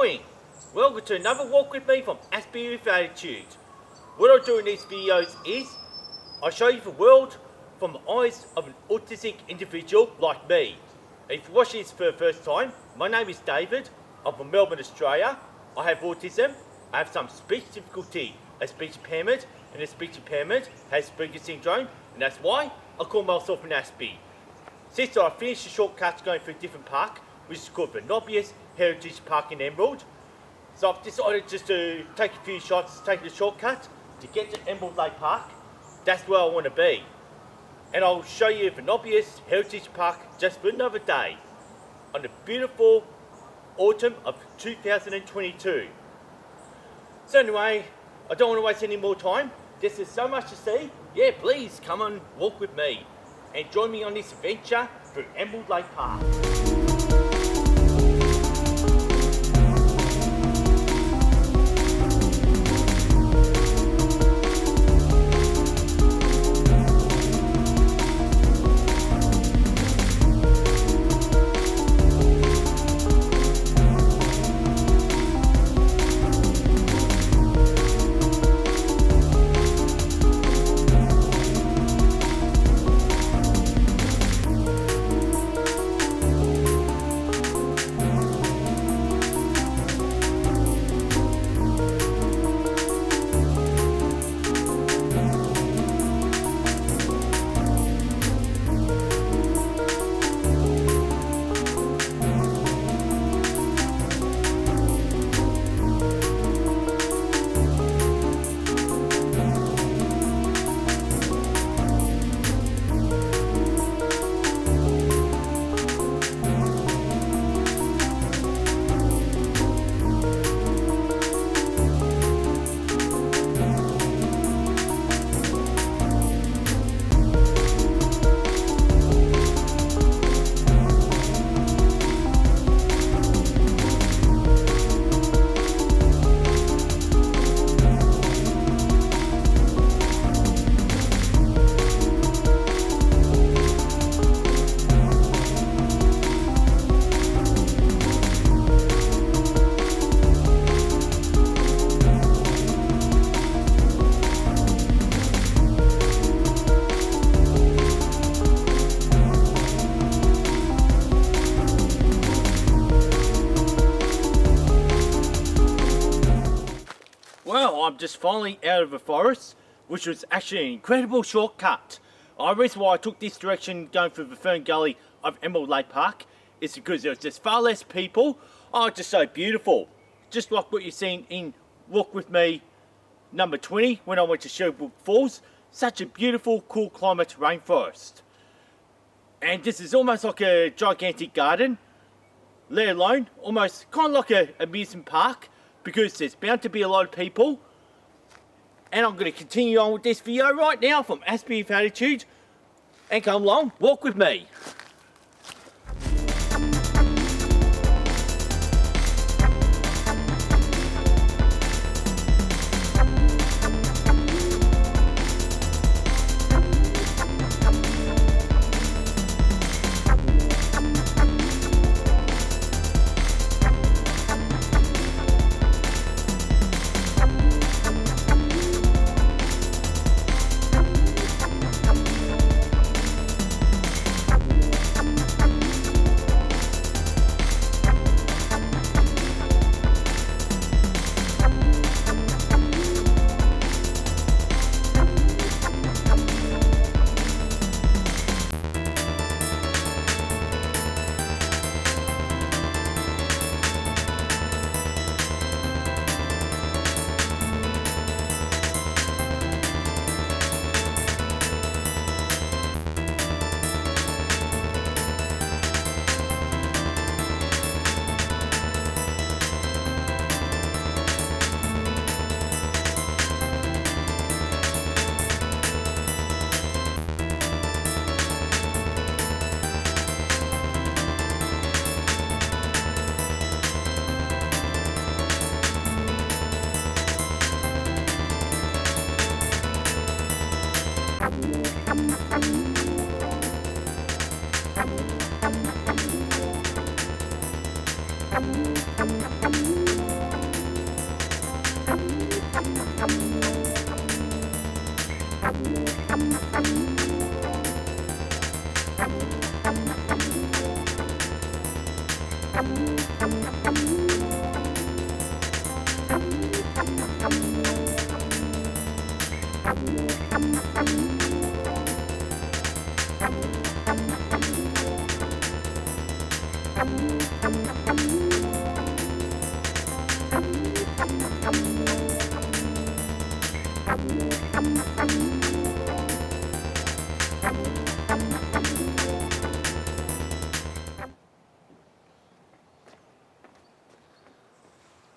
going? Welcome to another walk with me from Aspie with Attitude. What I do in these videos is I show you the world from the eyes of an autistic individual like me. If you're watching this for the first time, my name is David. I'm from Melbourne, Australia. I have autism. I have some speech difficulty, a speech impairment, and a speech impairment has Asperger's syndrome, and that's why I call myself an Aspie. Since I finished the shortcuts going through a different park, which is called the Nobbiest Heritage Park in Emerald, so I've decided just to take a few shots, take the shortcut to get to Emerald Lake Park. That's where I want to be. And I'll show you the Nobbiest Heritage Park just for another day on the beautiful autumn of 2022. So anyway, I don't want to waste any more time. This is so much to see. Yeah, please come and walk with me and join me on this adventure through Emerald Lake Park. Well, I'm just finally out of the forest, which was actually an incredible shortcut. The reason why I took this direction going through the Fern Gully of Emerald Lake Park is because there was just far less people. Oh, it's just so beautiful. Just like what you're seeing in Walk With Me number 20 when I went to Sherwood Falls. Such a beautiful, cool climate rainforest. And this is almost like a gigantic garden, let alone almost kind of like an amusement park, because there's bound to be a lot of people. And I'm going to continue on with this video right now from Aspie with Attitude, and come along, walk with me.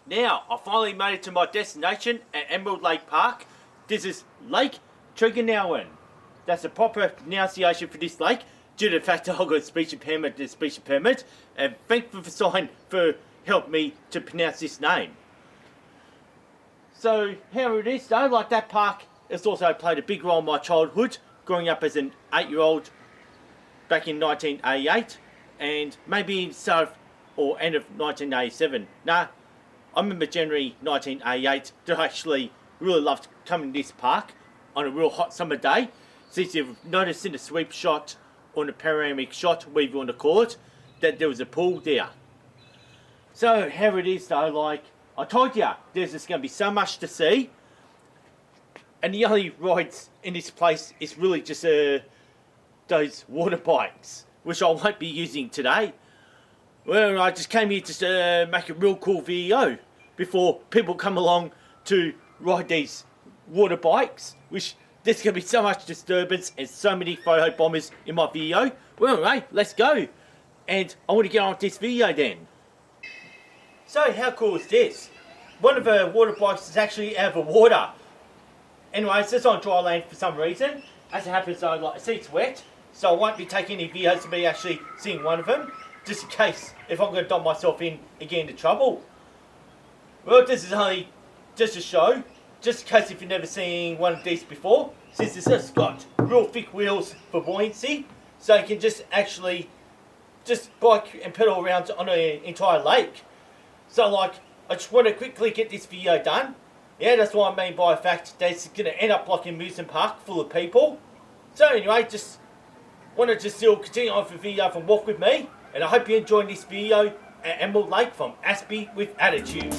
Now, I finally made it to my destination at Emerald Lake Park. This is Lake Tregonauan. That's the proper pronunciation for this lake, due to the fact that I've got a speech impairment, and thank you for Sign for helping me to pronounce this name. So, how it is though, like that park, it's also played a big role in my childhood, growing up as an 8-year-old back in 1988, and maybe in start or end of 1987. Nah, I remember January 1988 that I actually really loved coming to this park on a real hot summer day. Since you've noticed in the sweep shot or the panoramic shot, whatever you want to call it, that there was a pool there. So how it is though, like I told you, there's just going to be so much to see. And the only rides in this place is really just those water bikes, which I won't be using today. Well, I just came here to make a real cool video before people come along to ride these water bikes, which there's going to be so much disturbance and so many photo bombers in my video. Well, anyway, let's go. And I want to get on with this video then. So, how cool is this? One of the water bikes is actually out of the water. Anyway, it's just on dry land for some reason. As it happens though, like, the seat's wet, so I won't be taking any videos of me actually seeing one of them, just in case if I'm going to dump myself in and get into trouble. Well, this is only just a show, just in case if you've never seen one of these before, since it's just got real thick wheels for buoyancy, so you can just actually just bike and pedal around on an entire lake. So like, I just want to quickly get this video done. Yeah, that's what I mean by the fact that it's going to end up like an amusement park full of people. So anyway, just want to just still continue on with the video from Walk With Me. And I hope you're enjoying this video at Emerald Lake from Aspie with Attitude.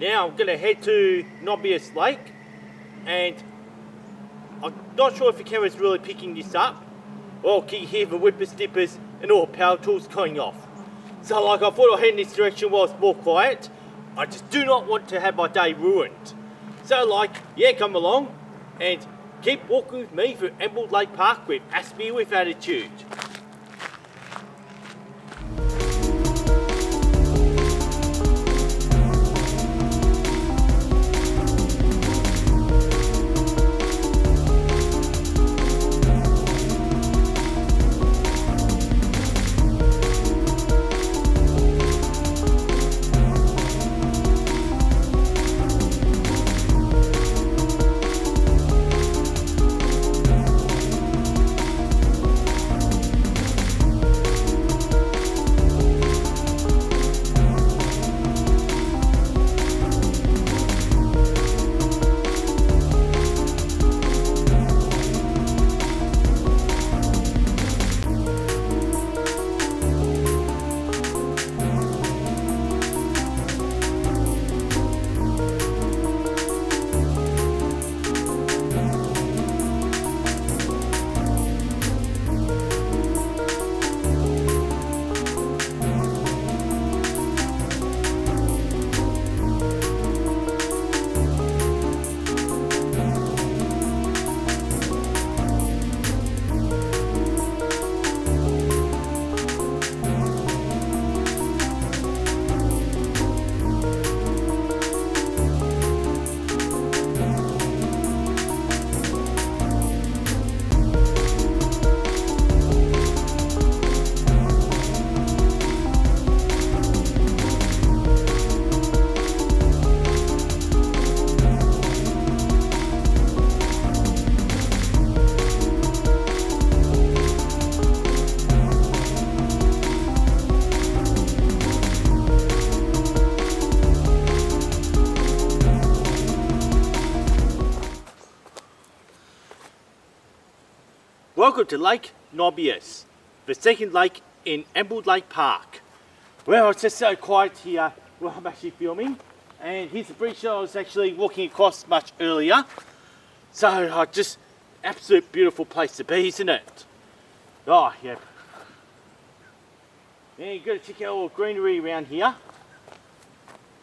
Now I'm going to head to Nobius Lake, and I'm not sure if the camera's really picking this up. Well, can you hear the whipper-stippers and all the power tools going off? So like, I thought I'd head in this direction while it's more quiet. I just do not want to have my day ruined. So like, yeah, come along and keep walking with me through Emerald Lake Park with Aspie with Attitude. Welcome to Lake Nobius, the second lake in Emerald Lake Park. Well, it's just so quiet here where I'm actually filming, and here's the bridge I was actually walking across much earlier. So just absolute beautiful place to be, isn't it? Oh, yeah. Yeah, you've got to check out all the greenery around here.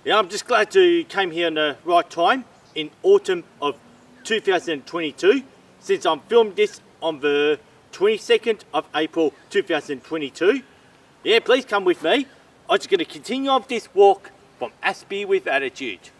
Yeah, I'm just glad to came here in the right time in autumn of 2022, since I'm filming this on the 22nd of April 2022. Yeah, please come with me. I'm just going to continue on this walk from Aspie with Attitude.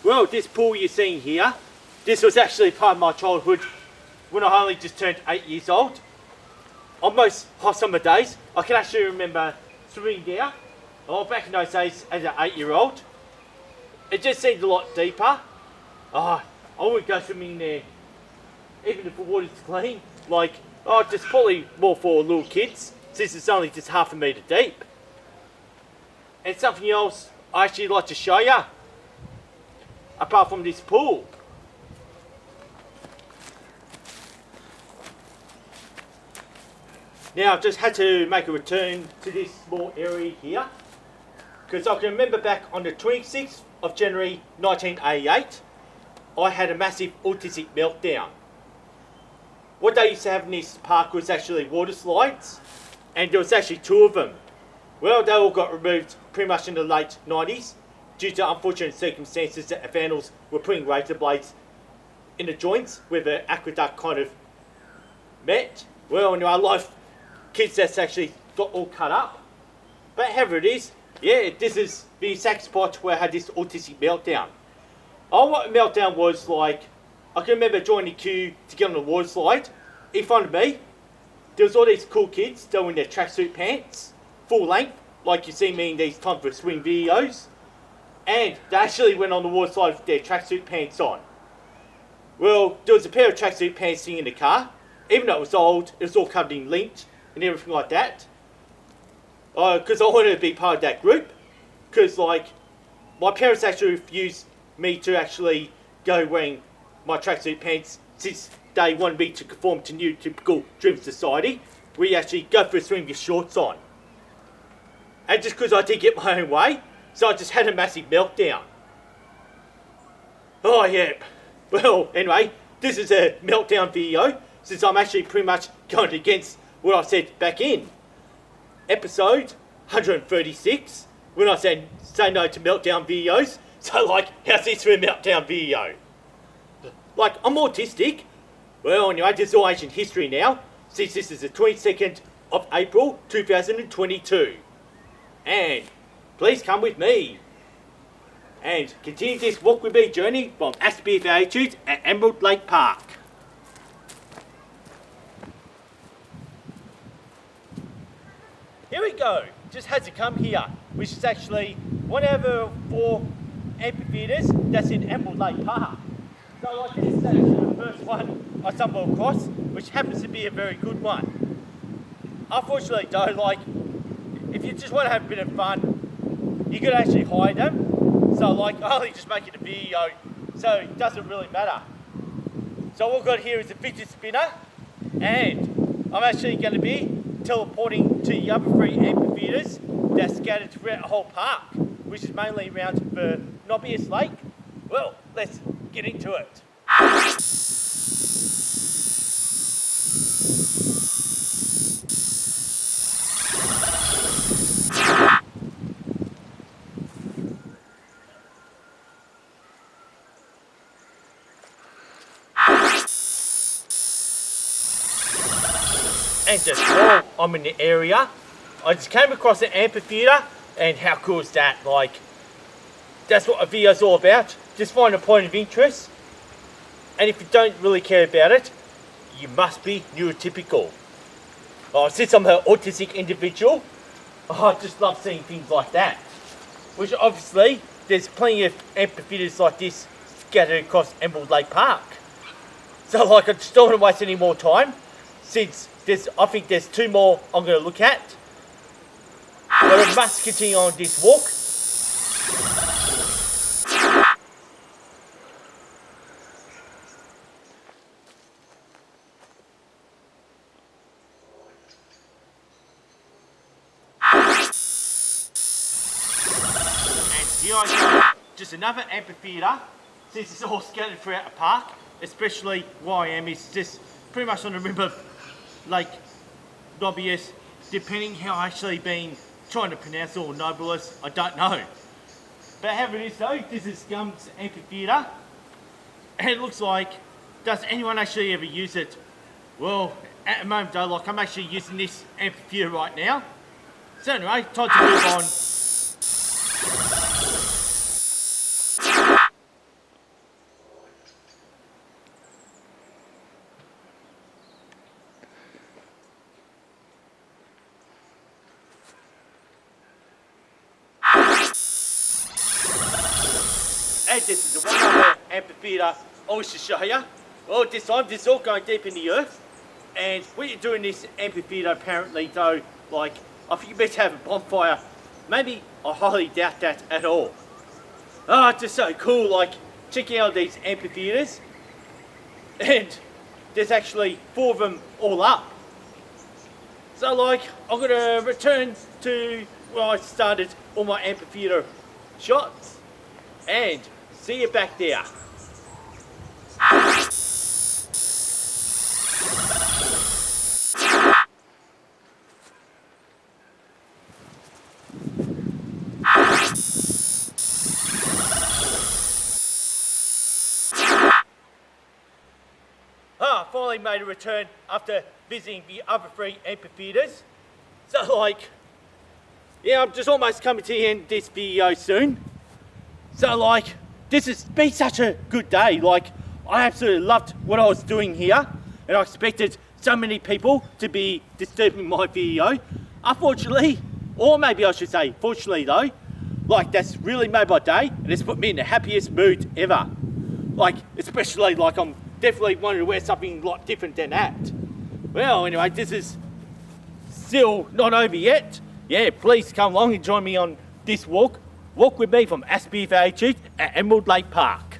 Well, this pool you're seeing here, this was actually part of my childhood when I only just turned 8 years old. On most hot summer days, I can actually remember swimming there. Oh, back in those days as an 8-year-old. It just seemed a lot deeper. Oh, I would go swimming there, even if the water's clean. Like, oh, just probably more for little kids, since it's only just half a metre deep. And something else I actually like to show you, apart from this pool. Now I've just had to make a return to this small area here, because I can remember back on the 26th of January 1988, I had a massive autistic meltdown. What they used to have in this park was actually water slides, and there was actually 2 of them. Well, they all got removed pretty much in the late 90s, due to unfortunate circumstances that the vandals were putting razor blades in the joints where the aqueduct kind of met. Well, anyway, a lot of kids that's actually got all cut up. But however it is, yeah, this is the exact spot where I had this autistic meltdown. Oh, what a meltdown was like, I can remember joining the queue to get on the water slide. In front of me, there was all these cool kids doing their tracksuit pants, full length, like you see me in these Time for a Swing videos. And they actually went on the water slide with their tracksuit pants on. Well, there was a pair of tracksuit pants sitting in the car. Even though it was old, it was all covered in lint and everything like that. Because I wanted to be part of that group. Because, like, my parents actually refused me to actually go wearing my tracksuit pants, since they wanted me to conform to new typical dream society, where you actually go for a swim with shorts on. And just because I did get my own way, so I just had a massive meltdown. Oh yeah, well anyway, this is a meltdown video, since I'm actually pretty much going against what I said back in episode 136, when I said say no to meltdown videos. So like, how's this for a meltdown video? Like, I'm autistic. Well anyway, this is all ancient history now, since this is the 22nd of April 2022. And please come with me and continue this walk with me journey from Aspie with Attitude at Emerald Lake Park. here we go. Just had to come here, which is actually one out of 4 amphitheatres that's in Emerald Lake Park. So like this is actually the first one I stumbled across, which happens to be a very good one. Unfortunately though, like, if you just want to have a bit of fun, you could actually hire them. So like, I'm only just making a video, so it doesn't really matter. So what we've got here is a fidget spinner, and I'm actually going to be teleporting to the other 3 amphitheatres that's scattered throughout the whole park, which is mainly around for Nobbiest Lake. Well, let's get into it. And just while I'm in the area, I just came across an amphitheatre, and how cool is that? Like, that's what a video's all about. Just find a point of interest, and if you don't really care about it, you must be neurotypical. Since I'm an autistic individual, I just love seeing things like that. Which obviously, there's plenty of amphitheatres like this scattered across Emerald Lake Park. So like, I just don't want to waste any more time, since I think there's 2 more I'm going to look at. But I must continue on this walk. And here I go, just another amphitheatre. Since it's all scattered throughout the park, especially where I am, is just pretty much on the river Lake Nobbiest, depending how I actually been trying to pronounce it, or Nobilis, I don't know. But however it is though, this is Scum's amphitheatre, and it looks like, does anyone actually ever use it? Well, at the moment though, like, I'm actually using this amphitheatre right now. So anyway, time to move on. And this is the one other amphitheatre I wish to show you. Well, this time, this is all going deep in the earth. And when you're doing this amphitheatre, apparently though, like, I think you better have a bonfire. Maybe, I highly doubt that at all. It's just so cool, like, checking out these amphitheatres. And there's actually 4 of them all up. So like, I'm going to return to where I started all my amphitheatre shots. And see you back there. Finally made a return after visiting the other 3 amphitheatres. So like, yeah, I'm just almost coming to the end of this video soon. So like, this has been such a good day. Like, I absolutely loved what I was doing here, and I expected so many people to be disturbing my video. Unfortunately, or maybe I should say fortunately though, like, that's really made my day, and it's put me in the happiest mood ever. Like, especially like, I'm definitely wanting to wear something a lot different than that. Well, anyway, this is still not over yet. Yeah, please come along and join me on this walk. Walk with me from Aspie for AWA-E297 at Emerald Lake Park.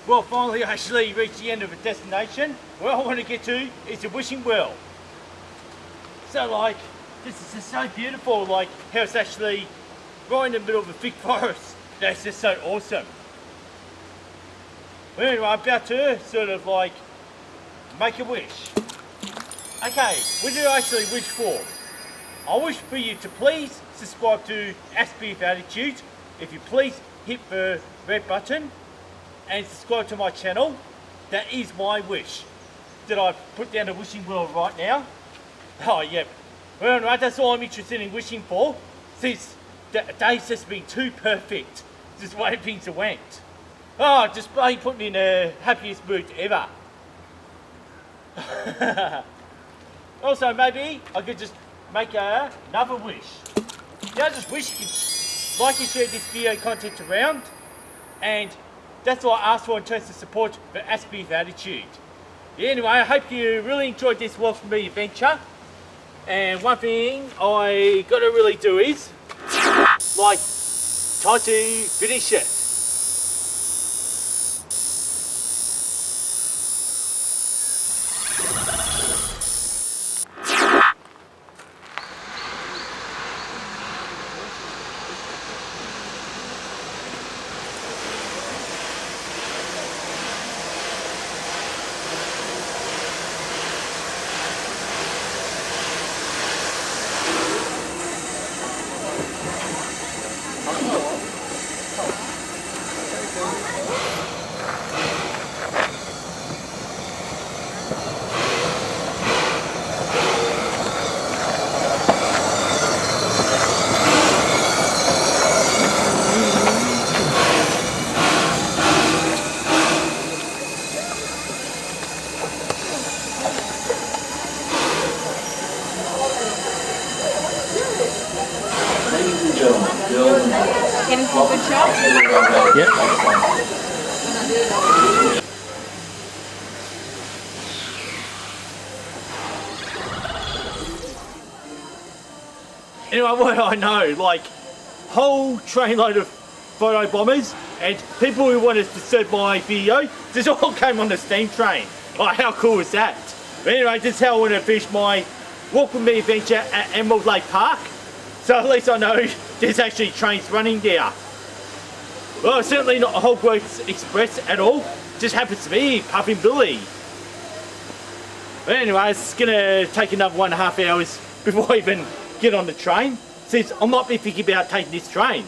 Well, finally I actually reached the end of a destination. Where I want to get to is the wishing well. So like, this is just so beautiful, like how it's actually right in the middle of a thick forest. That's just so awesome. Well, anyway, I'm about to sort of like make a wish. Okay, what did I actually wish for? I wish for you to please subscribe to Aspie with Attitude. If you please hit the red button and subscribe to my channel. That is my wish. Did I put down the wishing well right now? Oh, yep. Well, anyway, that's all I'm interested in wishing for, since the day's just been too perfect. Just waiting things to went. Oh, just bloody put me in the happiest mood ever. Also, maybe I could just make another wish. Yeah, I just wish you could like and share this video content around, and that's all I ask for in terms of support for Aspie with Attitude. Yeah, anyway, I hope you really enjoyed this Walk With Me adventure. And one thing I gotta really do is, like, try to finish it. Getting some good shots? Yep. Anyway, what I know, like, whole trainload of photo bombers and people who wanted to disturb my video, this all came on the steam train. Like, how cool is that? But anyway, this is how I want to finish my Walk With Me adventure at Emerald Lake Park. So at least I know there's actually trains running there. Well, it's certainly not a Hogwarts Express at all. Just happens to be Puffin Billy. But anyway, it's gonna take another 1.5 hours before I even get on the train, since I might be thinking about taking this train.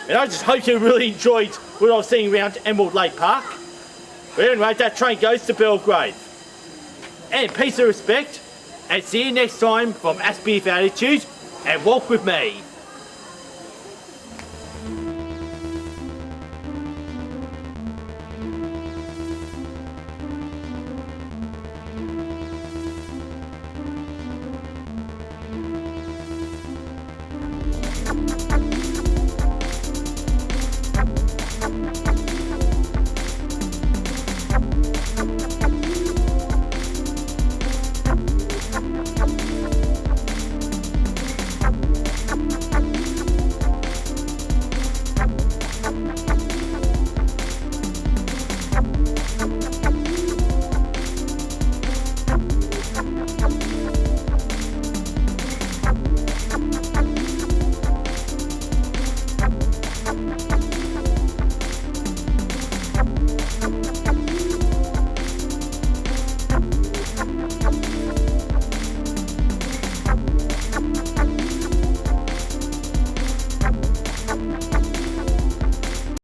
And I just hope you really enjoyed what I was seeing around Emerald Lake Park. But anyway, that train goes to Belgrade. And peace and respect, and see you next time from Aspie with Attitude and Walk With Me.